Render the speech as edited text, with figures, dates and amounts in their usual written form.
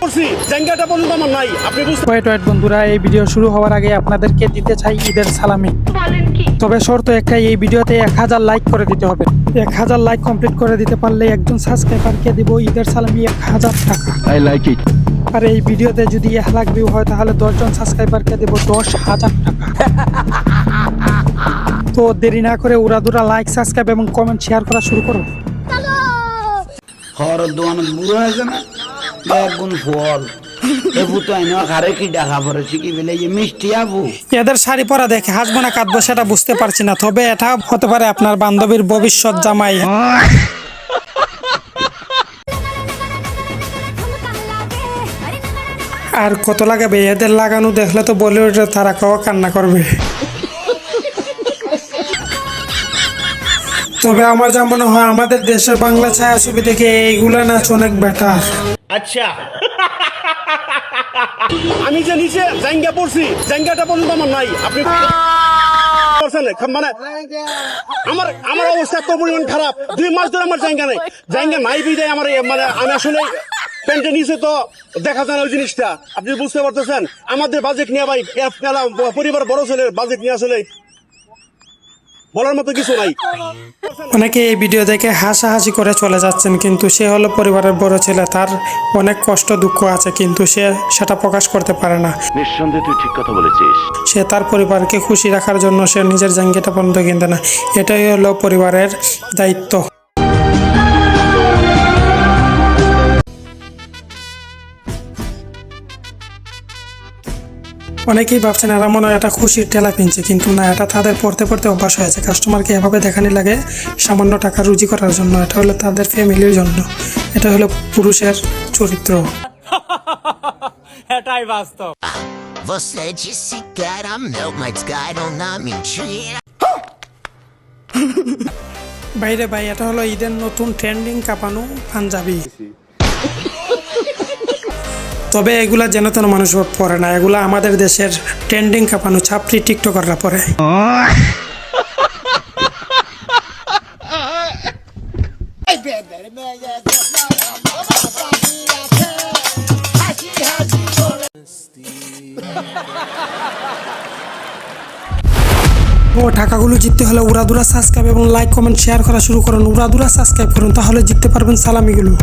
করছি, জায়গাটা পর্যন্ত আমার নাই। আপনি বুঝতে ওয়েট বন্ধুরা, এই ভিডিও শুরু হওয়ার আগে আপনাদেরকে দিতে চাই ঈদের সালামি। তবে শর্ত একটাই, এই ভিডিওতে 1000 লাইক করে দিতে হবে। 1000 লাইক কমপ্লিট করে দিতে পারলে একজন সাবস্ক্রাইবারকে দিব ঈদের সালামি 1000 টাকা। I like it. আর এই ভিডিওতে যদি 1 লাখ ভিউ হয় তাহলে 10 জন সাবস্ক্রাইবারকে দেব 10,000 টাকা। তো দেরি না করে উড়াদুরা লাইক, সাবস্ক্রাইব এবং কমেন্ট শেয়ার করা শুরু করো। হর দোয়ান বুড়ো হয়েছে না বেগুন ফল এবু তো আইনা ঘরে কি দেখা পড়েছে কি বলে এই মিষ্টি আবু এদের শাড়ি পরা দেখে হাসবো না কাঁদবো সেটা বুঝতে পারছি না, তবে এটা হতে পারে আপনার বান্ধবীর ভবিষ্যৎ জামাই। আর কত লাগাবে এদের লাগানো দেখলে তো বলিউডের তারা কাওয়া কান্না করবে। তবে আমার যা মনে হয় আমাদের দেশের বাংলা ছায়াছবি থেকে এইগুলা নাচ অনেক বেটার। আচ্ছা, আমি যে নিচে জায়গা পড়ছি, জায়গাটা পর্যন্ত আমার নাই। আপনি মানে আমার অবস্থা এত পরিমাণ খারাপ, 2 মাস ধরে আমার জায়গা নেই। জায়গা নাই বিদায় আমার মানে আমি আসলে প্যান্টের নিচে তো দেখা যায় না ওই জিনিসটা। আপনি বুঝতে পারতেছেন আমাদের বাজেট নিয়ে ভাই, পরিবার বড় ছেলের বাজেট নিয়ে আসলে বলার মতো কিছু নাই। অনেকে এই ভিডিও দেখে হাসাহাসি করে চলে যাচ্ছেন, কিন্তু সে হলো পরিবারের বড় ছেলে, তার অনেক কষ্ট দুঃখ আছে, কিন্তু সে সেটা প্রকাশ করতে পারে না। নিঃসন্দেহে তুই ঠিক কথা বলেছিস। সে তার পরিবারকে খুশি রাখার জন্য সে নিজের জাঙ্গিটা পর্যন্ত কিনতে না। এটাই হলো পরিবারের দায়িত্ব। অনেকেই ভাবছেন এরা মনে হয় এটা খুশির ঠেলা কিনছে, কিন্তু না, এটা তাদের পড়তে পড়তে অভ্যাস হয়েছে। কাস্টমারকে এভাবে দেখানি লাগে সামান্য টাকা রুজি করার জন্য। এটা হলো তাদের ফ্যামিলির জন্য, এটা হলো পুরুষের চরিত্র। এটাই বাস্তব। Você disse que era meu, mas cara na mentira. বাইরে ভাই, এটা হলো ঈদের নতুন ট্রেন্ডিং কাঁপানো পাঞ্জাবি। তবে এগুলা যেন তেন মানুষ পরে না, এগুলা আমাদের দেশের ট্রেন্ডিং কাঁপানো ছাপড়ি টিকটকাররা পরে। ও টাকাগুলো জিততে হলে উড়াদুরা সাবস্ক্রাইব এবং লাইক কমেন্ট শেয়ার করা শুরু করুন। উড়াদুরা সাবস্ক্রাইব করুন, তাহলে জিততে পারবেন সালামিগুলো।